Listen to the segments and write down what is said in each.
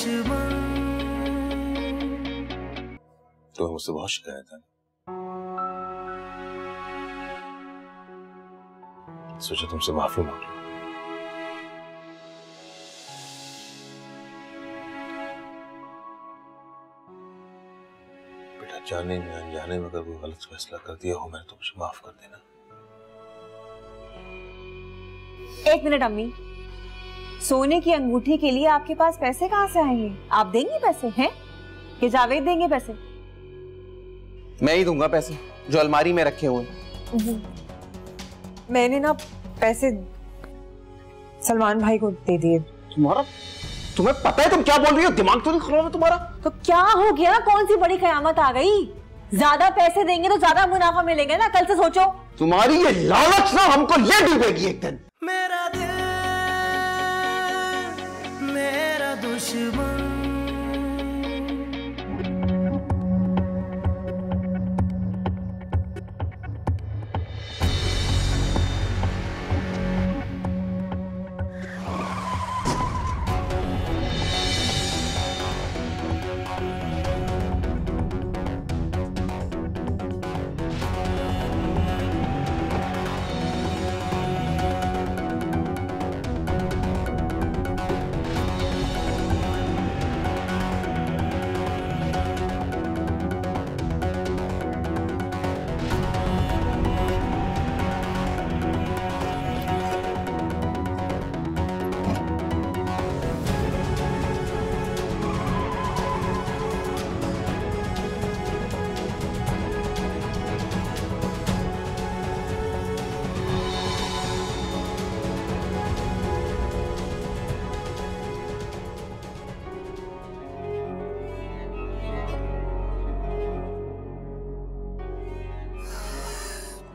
दुश्मन। तुम्हें मुझसे बहुत शिकायत है, सोचा तुमसे माफी मांग लूं। बेटा, जाने में अनजाने में अगर कोई गलत फैसला कर दिया हो मैंने तो मुझे माफ कर देना। एक मिनट अम्मी, सोने की अंगूठी के लिए आपके पास पैसे कहाँ से आएंगे? आप देंगे पैसे हैं कि जावेद देंगे पैसे? मैं ही दूंगा पैसे जो अलमारी में रखे हुए। मैंने ना पैसे सलमान भाई को दे दिए। तुम्हें पता है तुम क्या बोल रही हो? दिमाग तो नहीं खराब है तुम्हारा? तो क्या हो गया? कौन सी बड़ी कयामत आ गई? ज्यादा पैसे देंगे तो ज्यादा मुनाफा मिलेगा ना, कल से सोचो। तुम्हारी ये लालच ना हमको ले डूबेगी एक दिन। मेरा दिल मेरा दुश्मन।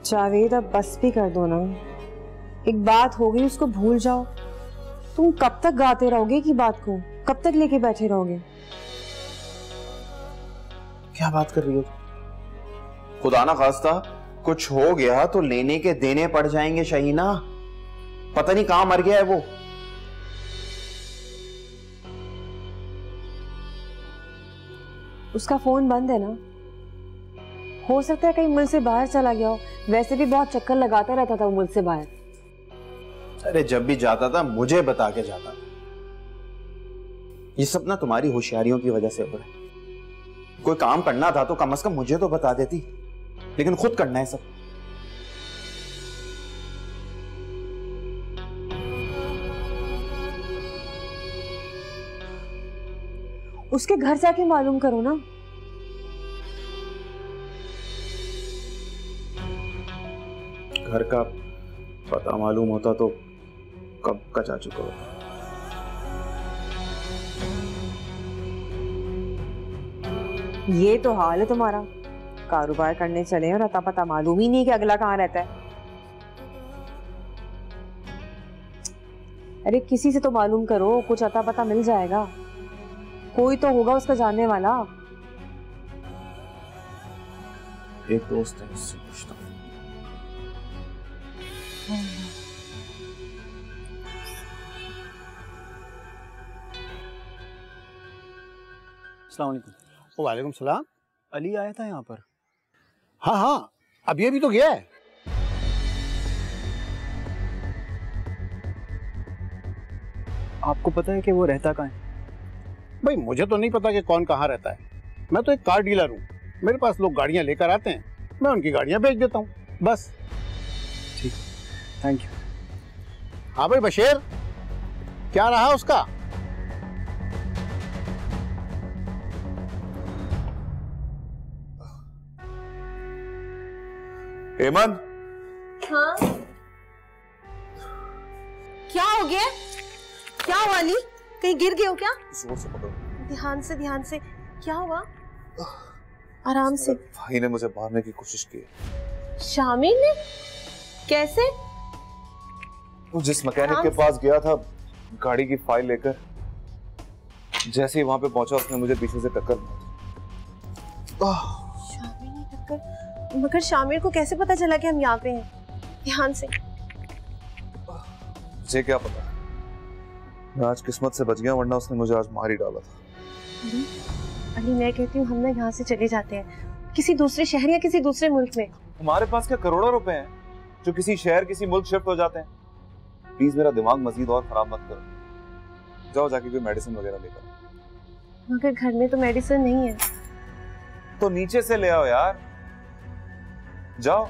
जावेद, अब बस भी कर दो ना। एक बात हो गई, उसको भूल जाओ। तुम कब तक गाते रहोगे की बात को? कब तक लेके बैठे रहोगे? क्या बात कर रही हो? खुदा ना खास्ता कुछ हो गया तो लेने के देने पड़ जाएंगे शहीना। पता नहीं कहां मर गया है वो। उसका फोन बंद है ना? हो सकता है कहीं मुल्क से बाहर चला गया हो। वैसे भी बहुत चक्कर लगाता रहता था वो मुल्क से बाहर। अरे जब भी जाता था मुझे बता के जाता था। ये सब ना तुम्हारी होशियारियों की वजह से हो रहा है। कोई काम करना था तो कम से कम मुझे तो बता देती, लेकिन खुद करना है सब। उसके घर जाके मालूम करो ना। घर का पता मालूम होता तो कब का जा चुका होता। ये तो हाल है तुम्हारा। कारोबार करने चले और अता पता मालूम ही नहीं कि अगला कहाँ रहता है। अरे किसी से तो मालूम करो, कुछ अता पता मिल जाएगा। कोई तो होगा उसका जानने वाला। एक दोस्त है, उससे पूछता हूँ। अस्सलाम वालेकुम। वालेकुम सलाम। अली आया था यहाँ पर? हाँ हाँ, अभी तो गया है। आपको पता है कि वो रहता कहाँ है? भाई मुझे तो नहीं पता कि कौन कहाँ रहता है। मैं तो एक कार डीलर हूँ, मेरे पास लोग गाड़ियाँ लेकर आते हैं, मैं उनकी गाड़ियाँ बेच देता हूँ बस। ठीक, थैंक यू। हाँ भाई बशीर, क्या रहा उसका? हेमंत। हाँ? क्या हो गया? क्या हुआ अली? कहीं गिर गए हो क्या? जोर से पकड़ो। ध्यान से। क्या हुआ? आराम से। भाई ने मुझे मारने की कोशिश की। शामिर ने? कैसे? वो जिस मैकेनिक के पास गया था गाड़ी की फाइल लेकर, जैसे ही वहां पे पहुंचा उसने मुझे पीछे से टक्कर मारी। शामिर ने टक्कर? मगर शामिर को कैसे पता चला कि हम यहाँ पे हैं? ध्यान से। मुझे क्या पता, मैं आज किस्मत से बच गया, वरना उसने मुझे आज मार ही डाला था। अली मैं कहती हूँ हम ना यहाँ से चले जाते हैं किसी दूसरे शहर या किसी दूसरे मुल्क में। हमारे पास क्या करोड़ों रुपए हैं जो किसी शहर किसी मुल्क शिफ्ट हो जाते हैं। प्लीज मेरा दिमाग मजीद और खराब मत करो, जाओ जाके कोई मेडिसिन वगैरह लेकर। मगर घर में तो मेडिसिन नहीं है। तो नीचे से ले आओ यार, जाओ।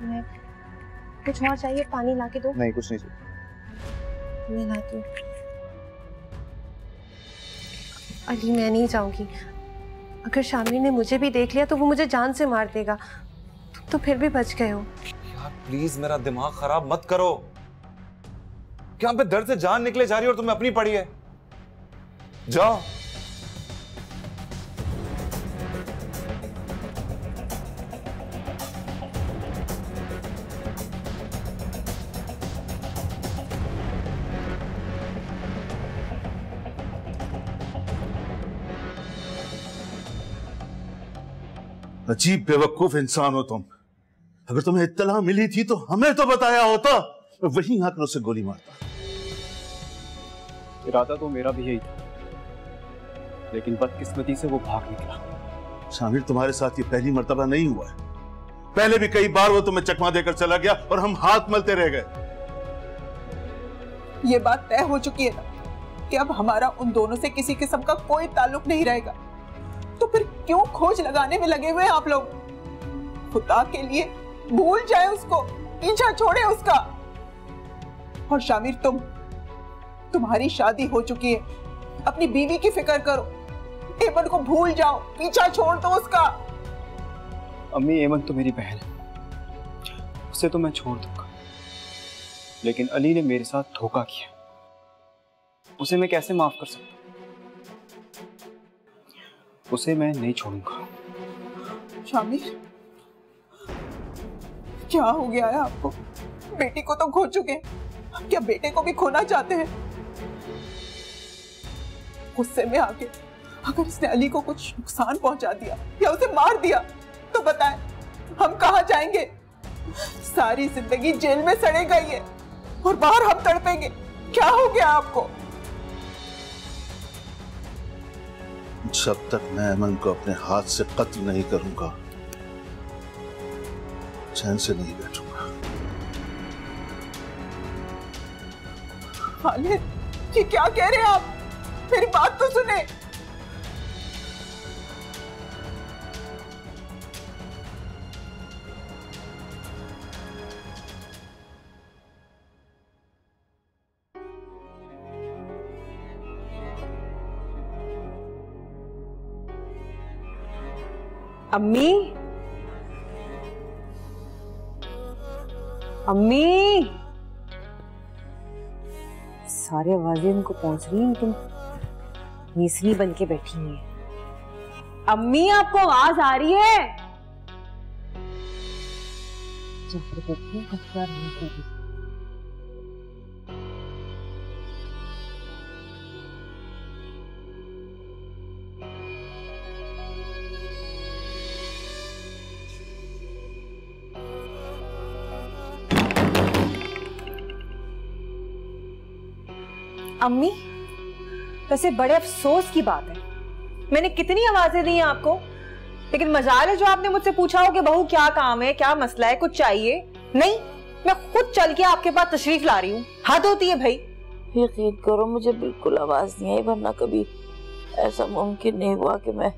मैं कुछ और चाहिए? पानी ला के दो। नहीं कुछ नहीं चाहिए। मैं लाती हूँ। अली मैं नहीं जाऊंगी, अगर शामिर ने मुझे भी देख लिया तो वो मुझे जान से मार देगा। तुम तो फिर भी बच गए हो। यार प्लीज मेरा दिमाग खराब मत करो, क्या पे दर्द से जान निकले जा रही है और तुम्हें अपनी पड़ी है। जाओ। अजीब बेवकूफ इंसान हो तुम। अगर तुम्हें इत्तला मिली थी तो हमें तो बताया होता, वहीं आकर उसे गोली मारता। इरादा तो मेरा भी यही था, लेकिन बदकिस्मती से वो भाग निकला। शामिर तुम्हारे साथ ये पहली मर्तबा नहीं हुआ है, पहले भी कई बार वो तुम्हें चकमा देकर चला गया और हम हाथ मलते रह गए। ये बात तय हो चुकी है ना कि अब हमारा उन दोनों से किसी किस्म का कोई ताल्लुक नहीं रहेगा, तो फिर क्यों खोज लगाने में लगे हुए हैं आप लोग? खुदा के लिए भूल जाए उसको, पीछा छोड़े उसका। और शामिर तुम्हारी शादी हो चुकी है, अपनी बीवी की फिक्र करो। एमन को भूल जाओ, पीछा छोड़ दो उसका। अम्मी एमन तो मेरी बहन है, उसे तो मैं छोड़ दूंगा, लेकिन अली ने मेरे साथ धोखा किया, उसे मैं कैसे माफ कर सकता? उसे मैं नहीं छोड़ूंगा। शामिर क्या हो गया है आपको? बेटी को तो खो चुके हैं, क्या बेटे को भी खोना चाहते हैं? गुस्से में आके अगर इसने अली को कुछ नुकसान पहुंचा दिया या उसे मार दिया तो बताएं हम कहां जाएंगे? सारी जिंदगी जेल में सड़ेगा ये और बाहर हम तड़पेंगे। क्या हो गया आपको? जब तक मैं अमन को अपने हाथ से कत्ल नहीं करूंगा चैन से नहीं बैठूंगा। खालिद ये क्या कह रहे हैं आप? मेरी बात तो सुने। अम्मी, अम्मी, सारे आवाजें उनको पहुंच रही हैं, तुम नीसनी बन के बैठी हैं। अम्मी आपको आवाज आ रही है? अम्मी, वैसे बड़े अफसोस की बात है, मैंने कितनी आवाजें दी हैं आपको, लेकिन मजाल है जो आपने मुझसे पूछा हो कि बहू क्या काम है, क्या मसला है, कुछ चाहिए। नहीं, मैं खुद चल के आपके पास तशरीफ ला रही हूँ। हद होती है भाई। यकीन करो मुझे बिल्कुल आवाज नहीं आई, वरना कभी ऐसा मुमकिन नहीं हुआ कि मैं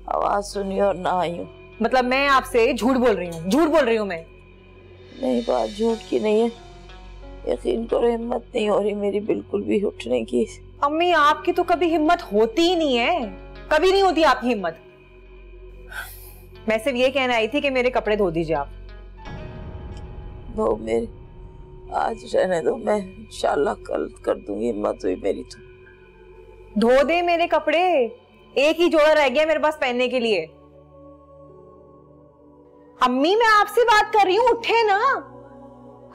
आवाज सुनी और ना आई हूँ। मतलब मैं आपसे झूठ बोल रही हूँ? झूठ बोल रही हूँ मैं? नहीं, बात झूठ की नहीं है। यकीन करो हिम्मत नहीं हो रही मेरी बिल्कुल भी उठने की। अम्मी आपकी तो कभी हिम्मत होती ही नहीं है, कभी नहीं होती आपकी हिम्मत। मैं सिर्फ ये कहना आई थी कि मेरे कपड़े धो दीजिए आप। वो मेरे आज रहने दो, मैं इंशाल्लाह कल कर दूंगी, हिम्मत हुई मेरी तो। धो दे मेरे कपड़े, एक ही जोड़ा रह गया मेरे पास पहनने के लिए। अम्मी मैं आपसे बात कर रही हूँ, उठे ना।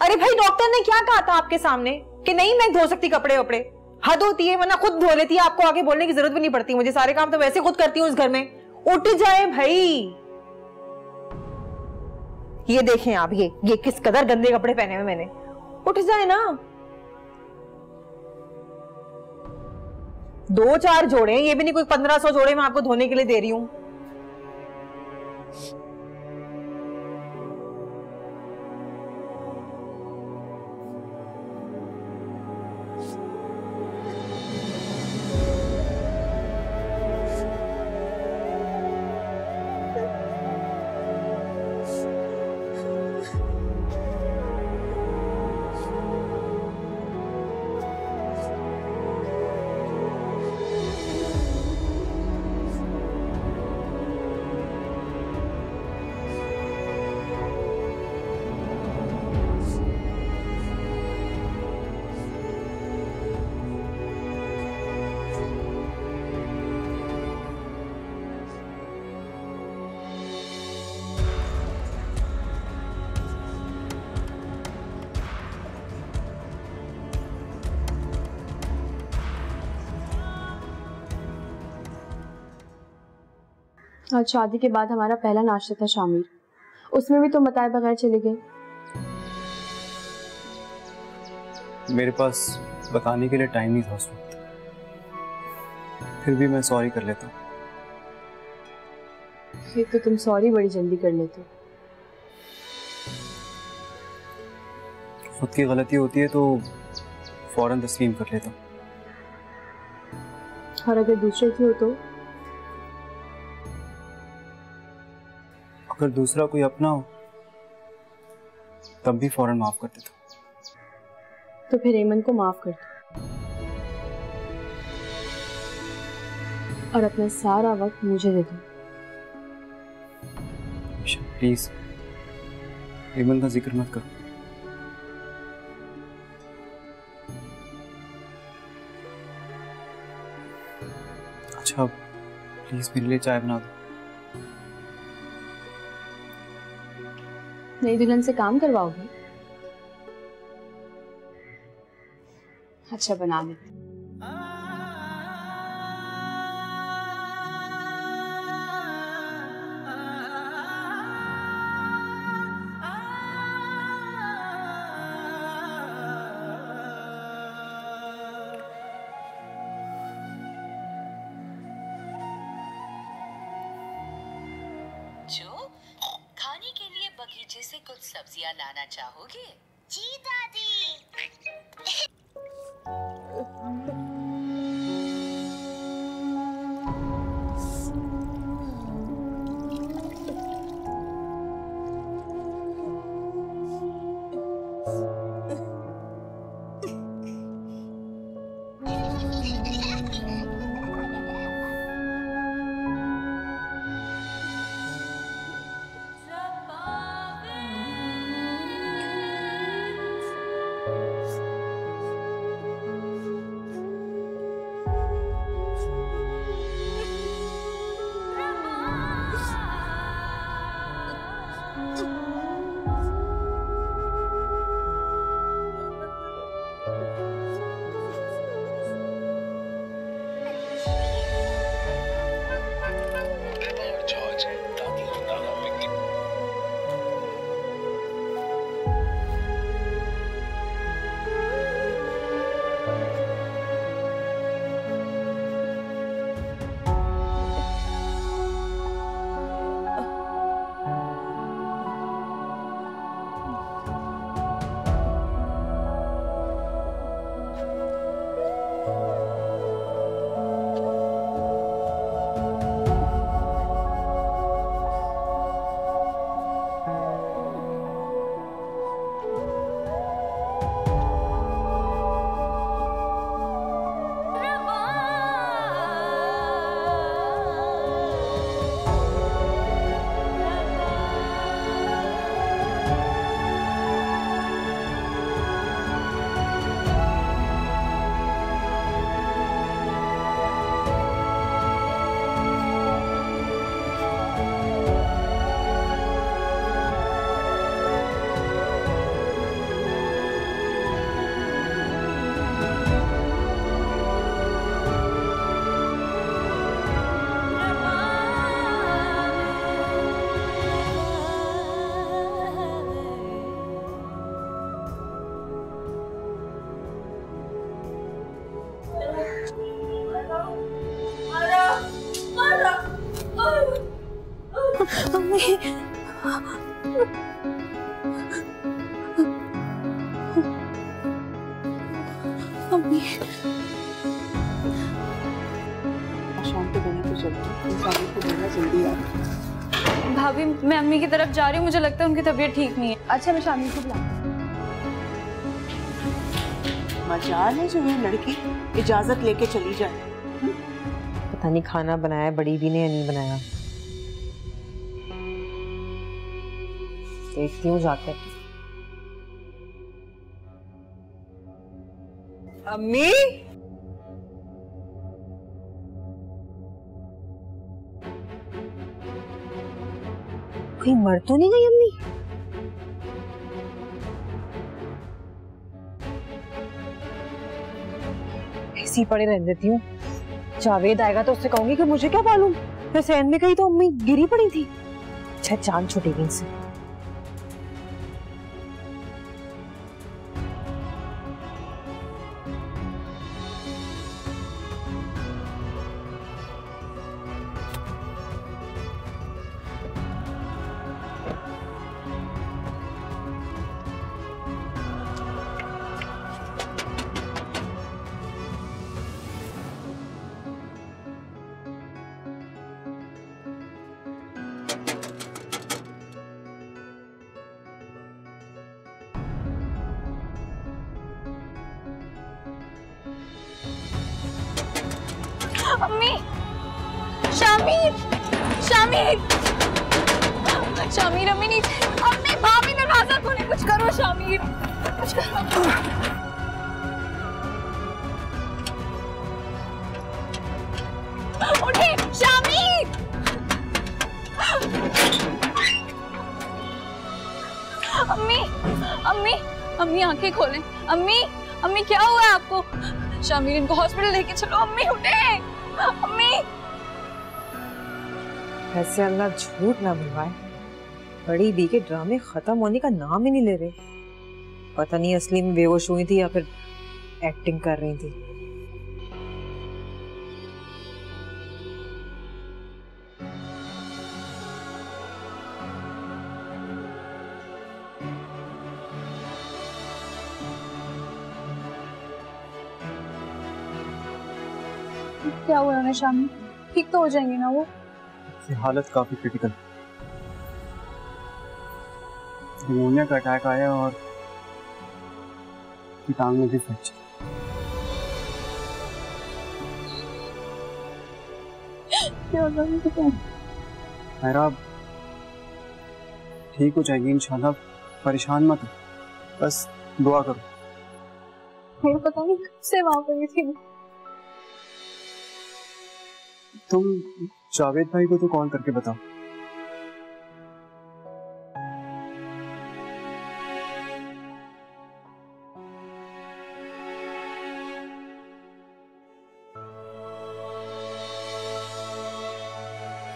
अरे भाई डॉक्टर ने क्या कहा था आपके सामने कि नहीं मैं धो सकती कपड़े वपड़े? हद होती है, वरना खुद धो लेती है, आपको आगे बोलने की जरूरत भी नहीं पड़ती। मुझे सारे काम तो वैसे खुद करती हूँ इस घर में। उठ जाए भाई। ये देखें आप, ये किस कदर गंदे कपड़े पहने हुए मैंने। उठ जाए ना। 2-4 जोड़े, ये भी नहीं कोई 1500 जोड़े मैं आपको धोने के लिए दे रही हूँ। आज शादी के बाद हमारा पहला नाश्ता था शामिर, उसमें भी तुम बताए बगैर चले गए। मेरे पास बताने के लिए टाइम नहीं था उस वक्त, फिर भी मैं सॉरी कर लेता। फिर तो तुम सॉरी बड़ी जल्दी कर लेते हो। खुद की गलती होती है तो फौरन तस्लीम कर लेता। और अगर दूसरे की हो तो? अगर दूसरा कोई अपना हो तब भी फौरन माफ कर देता। तो फिर एमन को माफ कर दो और अपना सारा वक्त मुझे दे दो। प्लीज एमन का जिक्र मत करो। अच्छा प्लीज मेरे लिए चाय बना दो। नई दुल्हन से काम करवाओगे? अच्छा बना ले। खाने के लिए बगीचे से कुछ सब्जियां लाना चाहोगे? जी दादी। अम्मी शाम को देना तो चलती, इंसान को देना जल्दी आ। भाभी मैं अम्मी की तरफ जा रही हूँ, मुझे लगता है उनकी तबीयत ठीक नहीं है। अच्छा मैं शामी को बुला। मजाल है जो ये लड़की इजाजत लेके चली जाए। पता नहीं खाना बनाया बड़ी भी ने या नहीं बनाया। देखती हूँ जाके। अम्मी कहीं मर तो नहीं गई अम्मी? ऐसी पड़े रहने देती हूँ। जावेद आएगा तो उससे कहूंगी कि मुझे क्या मालूम, मैं सहन में गई तो अम्मी गिरी पड़ी थी। अच्छा जान छूटेगी इनसे। अम्मी शामीर शामीर शामीर अम्मी नीचे। अम्मी भाभी दरवाजा खोले, कुछ करो शामीर, कुछ करो। उठे शामीर। अम्मी अम्मी अम्मी आंखें खोलें। अम्मी अम्मी क्या हुआ है आपको? शामीर इनको हॉस्पिटल लेके चलो। अम्मी उठे। अम्मी ऐसे अल्लाह झूठ ना बुलवाए, बड़ी बी के ड्रामे खत्म होने का नाम ही नहीं ले रहे। पता नहीं असली में बेहोश हुई थी या फिर एक्टिंग कर रही थी। क्या हुआ उन्हें? शामी ठीक तो हो जाएंगे ना वो? हालत काफी क्रिटिकल, निमोनिया का अटैक आया और टांग में भी फ्रैक्चर। मेरा ठीक हो जाएगी इंशाल्लाह, परेशान मत हो, बस दुआ करो। मुझे पता नहीं कब से वहां पर थी। तुम जावेद भाई को तो कॉल करके बताओ।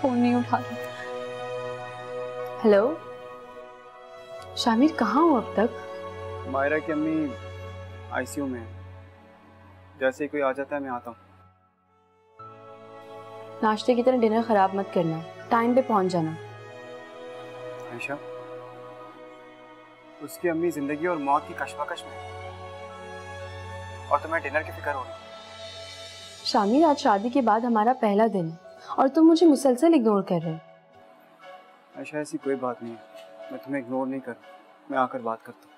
फोन नहीं उठाती। हेलो शामिर, कहाँ हो अब तक? मायरा की अम्मी आईसीयू में है, जैसे ही कोई आ जाता है मैं आता हूँ। नाश्ते की तरह डिनर खराब मत करना, टाइम पे पहुंच जाना। आयशा, उसकी अम्मी जिंदगी और मौत की कशमकश में है और तुम्हें डिनर की फिक्र हो रही है। शामिर, आज शादी के बाद हमारा पहला दिन है और तुम मुझे मुसलसल इग्नोर कर रहे हो। आयशा, ऐसी कोई बात नहीं है, मैं तुम्हें इग्नोर नहीं कर रहा, मैं आकर बात करता हूँ।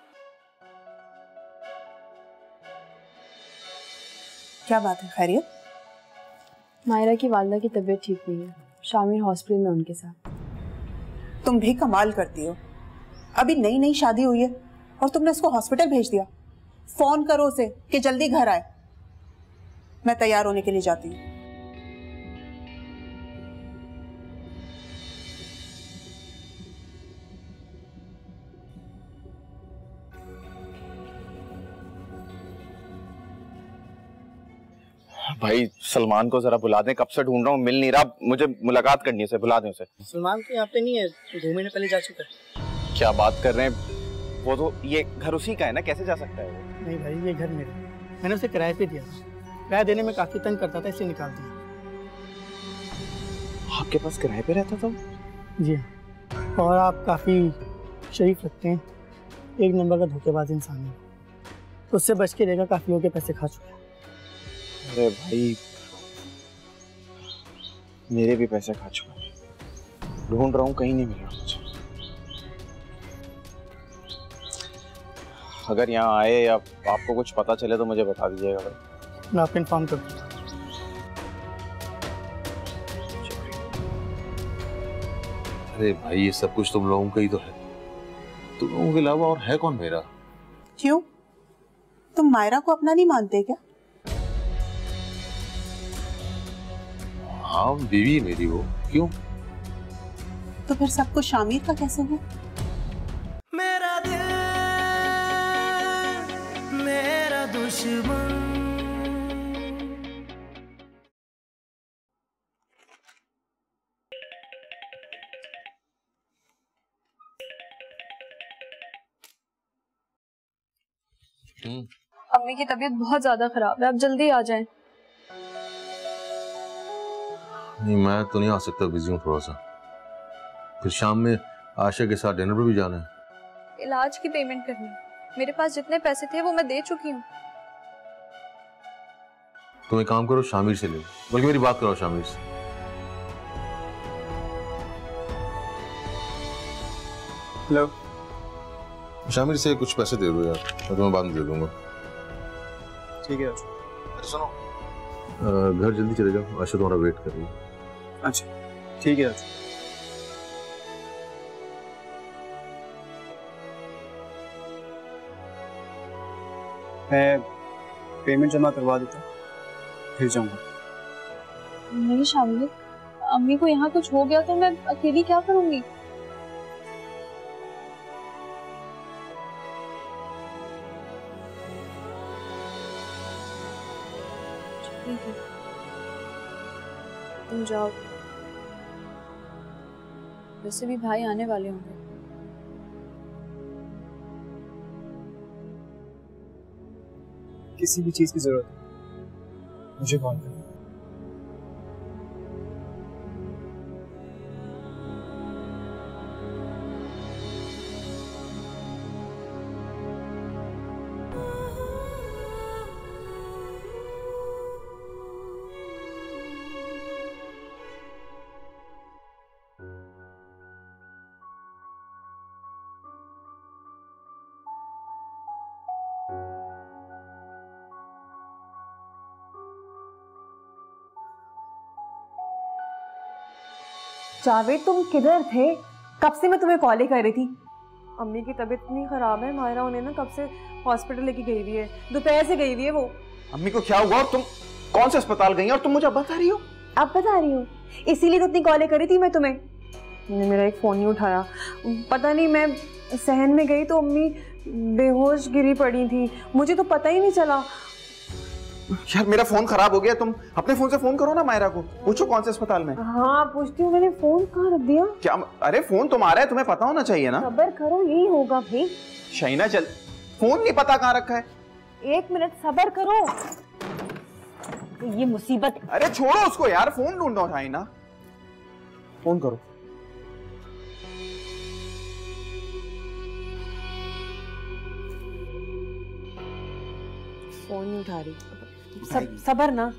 क्या बात है, खैरियत? मायरा की वालदा की तबीयत ठीक नहीं है, शामिर हॉस्पिटल में उनके साथ। तुम भी कमाल करती हो, अभी नई नई शादी हुई है और तुमने उसको हॉस्पिटल भेज दिया। फोन करो उसे कि जल्दी घर आए। मैं तैयार होने के लिए जाती हूँ। भाई सलमान को जरा बुला दें, कब से ढूंढ रहा हूँ, मिल नहीं रहा, मुझे मुलाकात करनी है, उसे बुला दें उसे। सलमान तो यहाँ पे नहीं है, 2 महीने पहले जा चुका है। क्या बात कर रहे हैं, वो तो ये घर उसी का है ना, कैसे जा सकता है वो? नहीं भाई, ये घर मेरा, मैंने उसे किराए पे दिया था, किराया देने में काफी तंग करता था, इसलिए निकाल दिया। आपके पास किराए पे रहता था? जी और आप काफ़ी शरीफ लगते हैं। एक नंबर का धोखेबाज इंसान है, उससे बच के रहेगा, काफियों के पैसे खा चुका है। अरे भाई मेरे भी पैसे खा चुका है, ढूंढ रहा हूँ कहीं नहीं मिल रहा मुझे। अगर यहाँ आए या आपको कुछ पता चले तो मुझे बता दीजिएगा भाई। मैं आपको इन्फॉर्म कर दूँगा। अरे भाई ये सब कुछ तुम लोगों का ही तो है, तुम लोगों के अलावा और है कौन मेरा? क्यों, तुम मायरा को अपना नहीं मानते क्या? हाँ बीवी मेरी वो, क्यों? तो फिर सब कुछ शामिर का कैसे हुआ? मेरा दिल मेरा दुश्मन। अम्मी की तबीयत बहुत ज्यादा खराब है, आप जल्दी आ जाएं। नहीं मैं तो नहीं आ सकता, बिजी हूँ थोड़ा सा। फिर शाम में आशा के साथ डिनर पे भी जाना है। इलाज की पेमेंट करनी है, मेरे पास जितने पैसे थे वो मैं दे चुकी हूँ। तुम एक काम करो, शामिर से ले लो, बल्कि मेरी बात करो शामिर से। हेलो, शामिर से कुछ पैसे दे दो यार, मैं तुम्हें बाद में दे दूंगा। ठीक है। अरे सुनो, घर जल्दी चले जाओ, आशा तुम्हारा वेट कर रही है। अच्छा ठीक है। मैं पेमेंट जमा करवा देता हूँ, फिर जाऊंगा। नहीं शामिर, अम्मी को यहाँ कुछ हो गया तो मैं अकेली क्या करूंगी? ठीक है, तुम जाओ, वैसे भी भाई आने वाले होंगे। किसी भी चीज की जरूरत है मुझे कॉल करना। जावेद तुम किधर थे? कब से मैं तुम्हें कॉल ही कर रही थी। अम्मी की तबीयत इतनी खराब है, मायरा उन्हें ना कब से हॉस्पिटल लेके गई हुई है, दोपहर से गई हुई है वो। अम्मी को क्या हुआ और तुम कौन से अस्पताल गई और तुम मुझे अब बता रही हो? अब बता रही हूँ, इसीलिए तो इतनी कॉलें करी थी मैं तुम्हें। तुमने मेरा एक फोन नहीं उठाया, पता नहीं मैं सहन में गई तो अम्मी बेहोश गिरी पड़ी थी, मुझे तो पता ही नहीं चला। यार मेरा फोन खराब हो गया, तुम अपने फोन से फोन करो ना मायरा को, पूछो कौन से अस्पताल में। हाँ पूछती हूँ, मैंने फोन कहाँ रख दिया? क्या? अरे फोन तुम्हारा है, तुम्हें पता होना चाहिए ना। सब्र करो, यही होगा भाई। शाइना चल, फोन नहीं पता कहाँ रखा है। 1 मिनट सब्र करो, ये मुसीबत। अरे छोड़ो उसको यार, फोन ढूंढो शाइना, फोन करो। फोन नहीं उठा रही। सबर ना।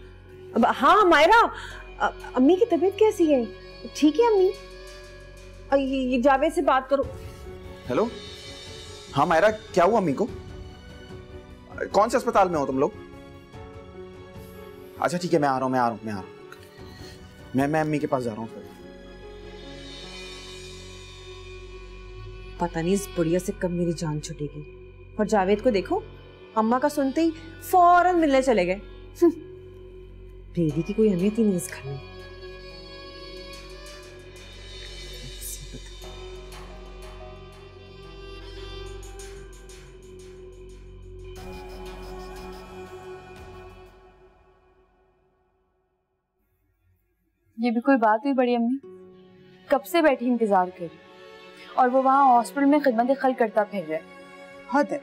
हाँ मायरा, अम्मी की तबीयत कैसी है? ठीक है अम्मी? ये जावेद से बात करो। हेलो, हाँ मायरा, क्या हुआ अम्मी को? कौन से अस्पताल में हो तुम लोग? अच्छा ठीक है, मैं आ रहा हूँ। मैं अम्मी के पास जा रहा हूँ। पता नहीं इस बुढ़िया से कब मेरी जान छूटेगी। और जावेद को देखो, अम्मा का सुनते ही फौरन मिलने चले गए। बेबी की कोई अहमियत ही नहीं इस घर में। ये भी कोई बात हुई बड़ी अम्मी? कब से बैठी इंतजार कर रही, और वो वहाँ हॉस्पिटल में खिदमत खल करता फिर रहा है। हद है।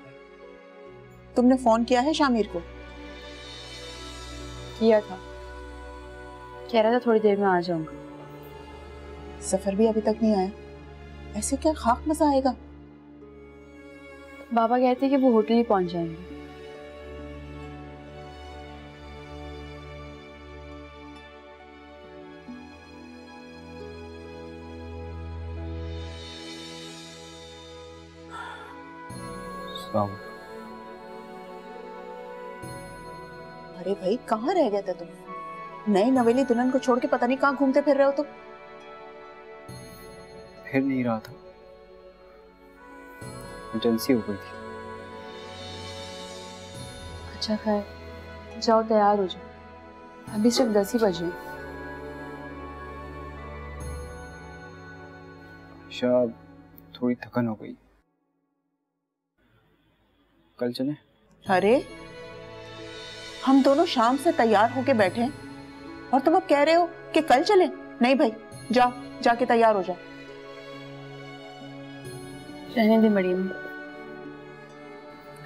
तुमने फोन किया है शामिर को? किया था, कह रहा था थोड़ी देर में आ जाऊंगा। सफर भी अभी तक नहीं आया। ऐसे क्या खाक मजा आएगा? बाबा कहते हैं कि वो होटल ही पहुंच जाएंगे। अरे भाई कहाँ रह गए थे तुम? नई नवेली दुल्हन को छोड़ के पता नहीं कहाँ घूमते फिर रहे हो तुम। फिर नहीं रहा था, इमरजेंसी हो गई थी। अच्छा खैर, जाओ तैयार हो जाओ, अभी सिर्फ 10 ही बजे। शायद थोड़ी थकन हो गई, कल चले? अरे हम दोनों शाम से तैयार होके बैठे हैं और तुम अब कह रहे हो कि कल चले? नहीं भाई, जाओ जाके तैयार हो जाओ। रहने दे मरियम,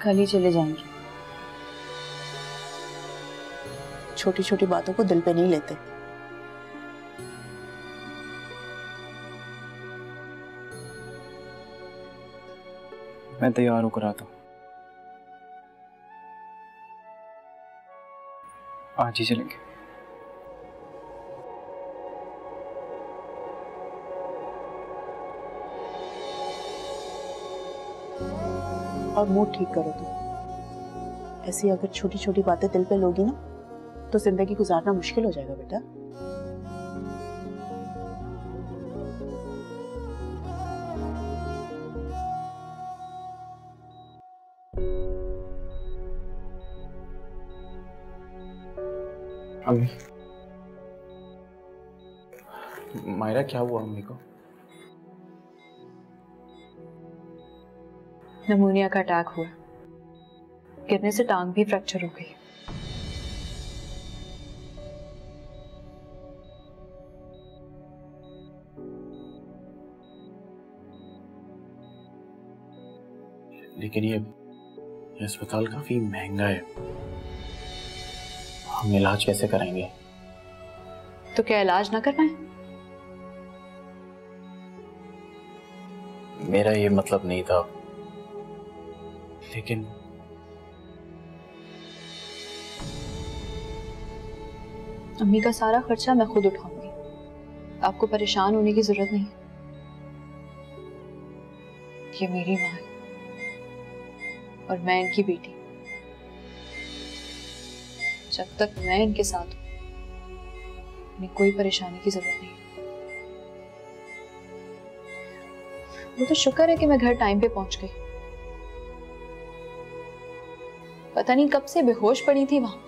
कल ही चले जाएंगे। छोटी छोटी बातों को दिल पे नहीं लेते। मैं तैयार होकर आता हूँ, आज ही चलेंगे। और मूड ठीक करो तुम। ऐसी अगर छोटी छोटी बातें दिल पे लोगी ना तो जिंदगी गुजारना मुश्किल हो जाएगा बेटा। अम्मी, मायरा क्या हुआ अम्मी को? निमोनिया का अटैक हुआ, गिरने से टांग भी फ्रैक्चर हो गई। लेकिन ये अस्पताल काफी महंगा है, हम इलाज कैसे कराएंगे? तो क्या इलाज ना कर पाए? मेरा ये मतलब नहीं था, लेकिन अम्मी का सारा खर्चा मैं खुद उठाऊंगी, आपको परेशान होने की जरूरत नहीं। ये मेरी माँ है और मैं इनकी बेटी। जब तक मैं इनके साथ हूं, इन्हें कोई परेशानी की जरूरत नहीं। वो तो शुक्र है कि मैं घर टाइम पे पहुंच गई। पता नहीं कब से बेहोश पड़ी थी वहां।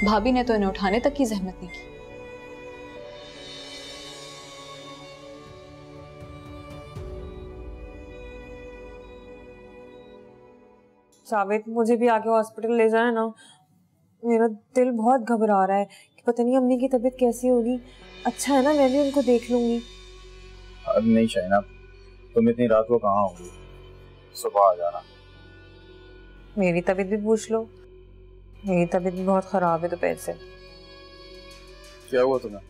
भाभी ने तो इन्हें उठाने तक की जहमत नहीं की। जावेद, मुझे भी आगे हॉस्पिटल ले जाए ना। मेरा दिल बहुत घबरा रहा है कि पता नहीं अम्मी की तबीयत कैसी होगी। अच्छा है ना, मैं भी उनको देख लूंगी। नहीं शाइना, तुम इतनी रात को कहाँ होगी? सुबह आ जाना। मेरी तबीयत भी पूछ लो, मेरी तबीयत भी बहुत खराब है दोपहर से। क्या हुआ तुम्हें?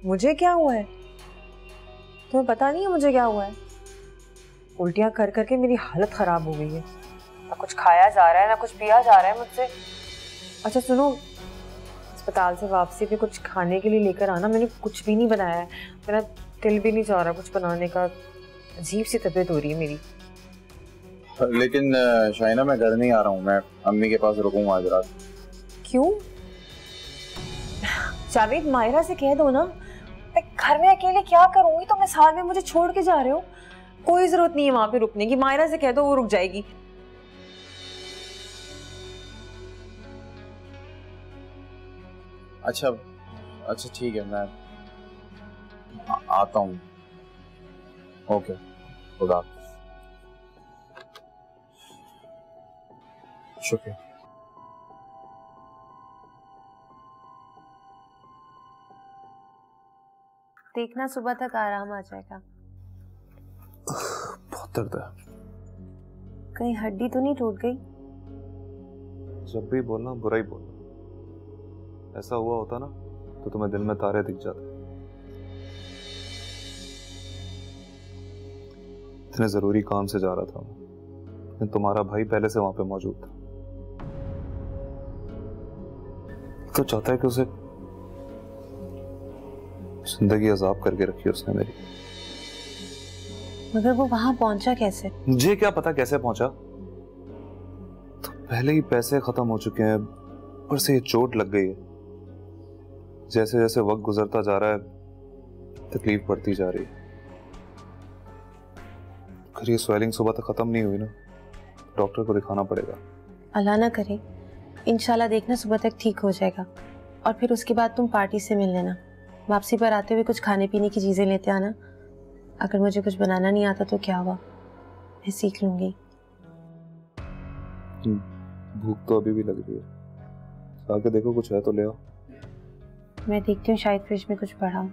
मुझे क्या हुआ है? तुम्हें पता नहीं है मुझे क्या हुआ है? उल्टियां कर करके मेरी हालत खराब हो गई है। ना कुछ खाया जा रहा है ना कुछ पिया जा रहा है मुझसे। अच्छा सुनो, अस्पताल से वापसी पे कुछ खाने के लिए लेकर आना। मैंने कुछ भी नहीं बनाया है, मेरा दिल भी नहीं चाह रहा कुछ बनाने का। अजीब सी तबीयत हो रही है मेरी। लेकिन शाइना, मैं घर नहीं आ रहा हूँ, मैं अम्मी के पास रुकूंगा आज रात। क्यों? जावेद, मायरा से कह दो ना। मैं घर में अकेले क्या करूंगी? तुम इस हाल में मुझे छोड़ के जा रहे हो। कोई जरूरत नहीं है वहां पे रुकने की। मायरा से कह दो, वो रुक जाएगी। अच्छा अच्छा ठीक है, मैं आता हूँ। ओके, खुदा शुक्रिया। देखना सुबह तक आराम आ जाएगा। बहुत दर्द है। कहीं हड्डी तो नहीं टूट गई? जब भी बोलना बुरा ही बोलना। ऐसा हुआ होता ना तो तुम्हें दिन में तारे दिख जाते। इतने जरूरी काम से जा रहा था, लेकिन तुम्हारा भाई पहले से वहां पे मौजूद था। तो चाहता है कि उसे जिंदगी अजाब करके रखी उसने मेरी। मगर वो वहां पहुंचा कैसे? मुझे क्या पता कैसे पहुंचा। तो पहले ही पैसे खत्म हो चुके हैं, ऊपर से ये चोट लग गई है। जैसे जैसे वक्त गुजरता जा रहा है तकलीफ बढ़ती जा रही है। अगर ये स्वेलिंग सुबह तक खत्म नहीं हुई ना, डॉक्टर को दिखाना पड़ेगा। अल्लाह ना करे, इंशाल्लाह देखना सुबह तक ठीक हो जाएगा। और फिर उसके बाद तुम पार्टी से मिल लेना। वापसी पर आते हुए कुछ खाने पीने की चीजें लेते आना। अगर मुझे कुछ बनाना नहीं आता तो क्या हुआ, मैं सीख लूंगी। भूख तो अभी भी लग रही है, आके देखो कुछ है तो ले आओ। मैं देखती हूँ, शायद फ्रिज में कुछ पड़ा हो।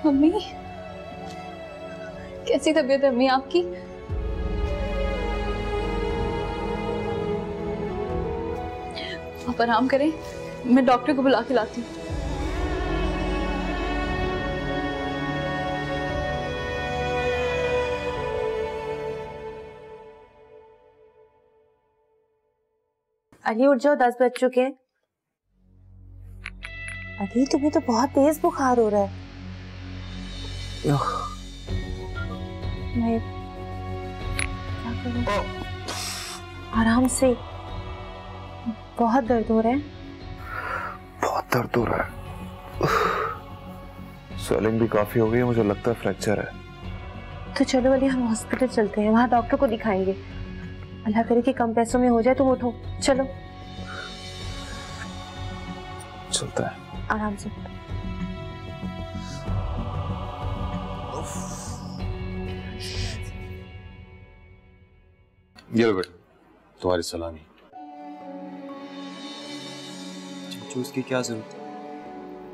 मम्मी, कैसी तबीयत है अम्मी आपकी? आप आराम करें, मैं डॉक्टर को बुला के लाती हूँ। अली उठ जाओ, 10 बज चुके हैं। अली तुम्हें तो बहुत तेज बुखार हो रहा है। मैं क्या करूं? आराम से, बहुत दर्द हो रहा है। बहुत दर्द हो रहा है, स्वेलिंग भी काफी हो गई है, मुझे लगता है फ्रैक्चर है। तो चलो अली, हम हॉस्पिटल चलते हैं, वहां डॉक्टर को दिखाएंगे। अल्लाह करे कि कम पैसों में हो जाए। तुम उठो, चलो चलता है, आराम से। ये लो बेटा, तुम्हारी सलामी। चाचू उसकी क्या जरूरत है,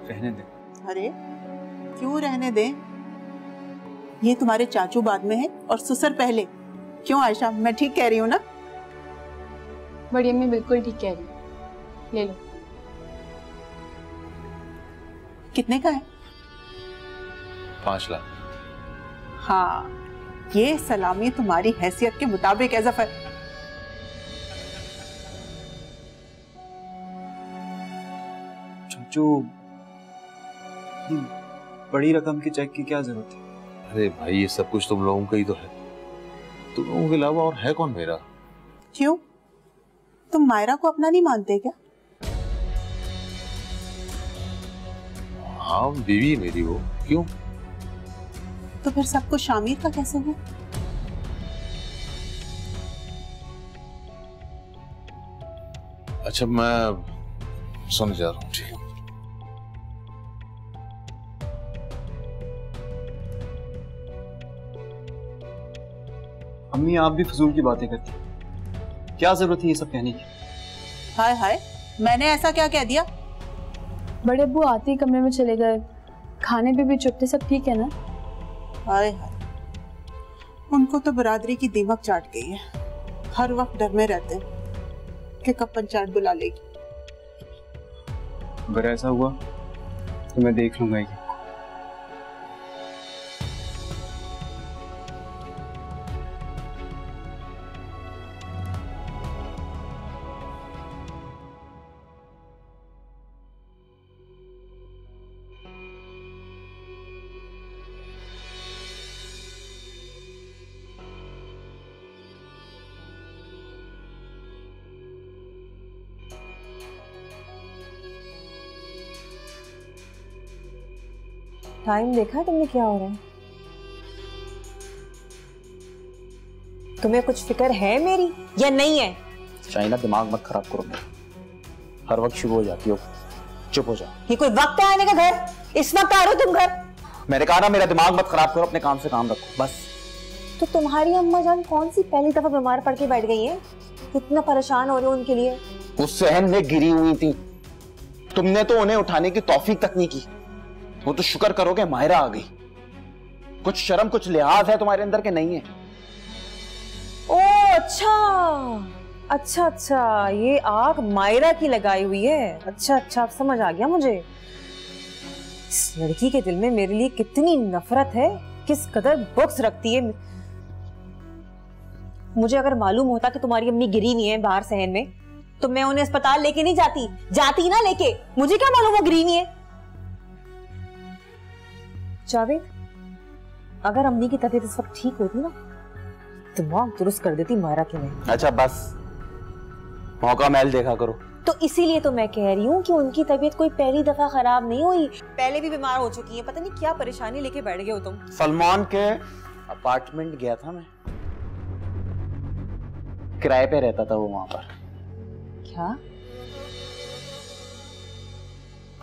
रहने दे। अरे क्यों रहने दें? ये तुम्हारे चाचू बाद में है और ससुर पहले। क्यों आयशा, मैं ठीक कह रही हूँ ना? बड़ी अम्मी बिल्कुल ठीक कह रही है, ले लो। कितने का है? 5 लाख। हाँ, ये सलामी तुम्हारी हैसियत के मुताबिक है जफर। चाचू बड़ी रकम के चेक की क्या जरूरत है? अरे भाई, ये सब कुछ तुम लोगों का ही तो है। तुम लोगों के अलावा और है कौन मेरा? क्यों, तुम मायरा को अपना नहीं मानते क्या? हाँ, बीवी मेरी हो। क्यों? तो फिर सब कुछ शामिर का कैसे हुआ? अच्छा, मैं समझ जा रहा हूँ। ठीक, अम्मी आप भी फजूल की बातें करती हैं। क्या जरूरत है ये सब कहने की? हाय हाय, मैंने ऐसा क्या कह दिया? बड़े अब्बू आते ही कमरे में चले गए, खाने पे भी चुप थे। सब ठीक है ना? हाय हाय, उनको तो बरादरी की दीमक चाट गई है। हर वक्त डर में रहते हैं कि कब पंचायत बुला लेगी। अगर ऐसा हुआ तो मैं देख लूंगा। टाइम देखा तुमने क्या हो रहा है? तुम्हें कुछ फिक्र है मेरी या नहीं है? शाइना दिमाग मत खराब करो मेरा, हर वक्त शुरू हो जाती हो। चुप हो जाओ। ये कोई वक्त है आने का घर? इस वक्त आ रहे हो तुम घर? मैंने कहा ना मेरा दिमाग मत खराब करो, अपने काम से काम रखो बस। तो तुम्हारी अम्मा जान कौन सी पहली दफा बीमार पड़ के बैठ गई है? कितना परेशान हो रहे हो उनके लिए। उस सहन में गिरी हुई थी, तुमने तो उन्हें उठाने की तौफीक तक नहीं की। वो तो शुक्र करोगे मायरा आ गई। कुछ शर्म कुछ लिहाज है तुम्हारे अंदर के नहीं है? ओ अच्छा, ये आग मायरा की लगाई हुई है। अच्छा, अब समझ आ गया मुझे। इस लड़की के दिल में मेरे लिए कितनी नफरत है, किस कदर बुक्स रखती है। मुझे अगर मालूम होता कि तुम्हारी अम्मी गिरी हुई है बाहर सहन में, तो मैं उन्हें अस्पताल लेके नहीं जाती ना लेके। मुझे क्या मालूम वो गिरी हुई है। जावेद, अगर अम्मी की तबीयत इस वक्त ठीक होती ना, दिमाग दुरुस्त कर देती मायरा के में। अच्छा बस, मौका महल देखा करो। तो इसीलिए तो मैं कह रही हूँ कि उनकी तबीयत कोई पहली दफा खराब नहीं हुई, पहले भी बीमार हो चुकी है। पता नहीं क्या परेशानी लेके बैठ गए हो तुम। सलमान के अपार्टमेंट गया था मैं, किराए पे रहता था वो वहां पर। क्या?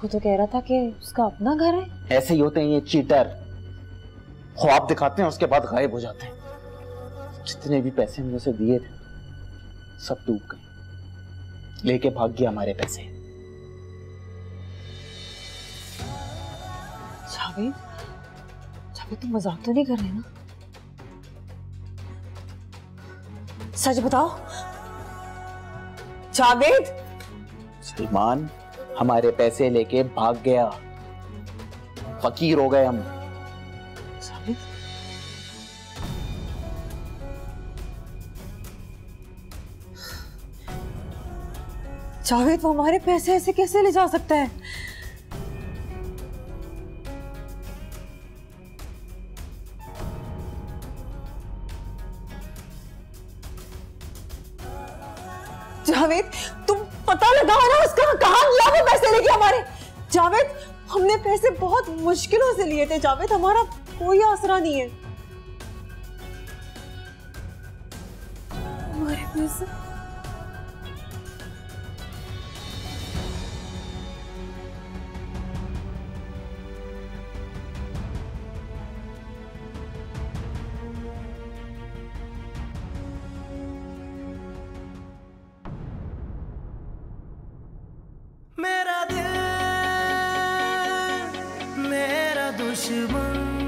वो तो कह रहा था कि उसका अपना घर है। ऐसे ही होते हैं ये चीटर, ख्वाब दिखाते हैं उसके बाद गायब हो जाते हैं। जितने भी पैसे हमने उसे दिए थे सब डूब गए, लेके भाग गया हमारे पैसे। जावेद, तुम मजाक तो नहीं कर रहे ना? सच बताओ जावेद। सलमान हमारे पैसे लेके भाग गया, फकीर हो गए हम। जावेद, वो हमारे पैसे ऐसे कैसे ले जा सकता है? जावेद, तुम पता लगाओ ना उसका, कहां गया वो पैसे लेके हमारे। जावेद, हमने पैसे बहुत मुश्किलों से लिए थे। जावेद, हमारा कोई आसरा नहीं है। हमारे पैसे मेरा दिल मेरा दुश्मन।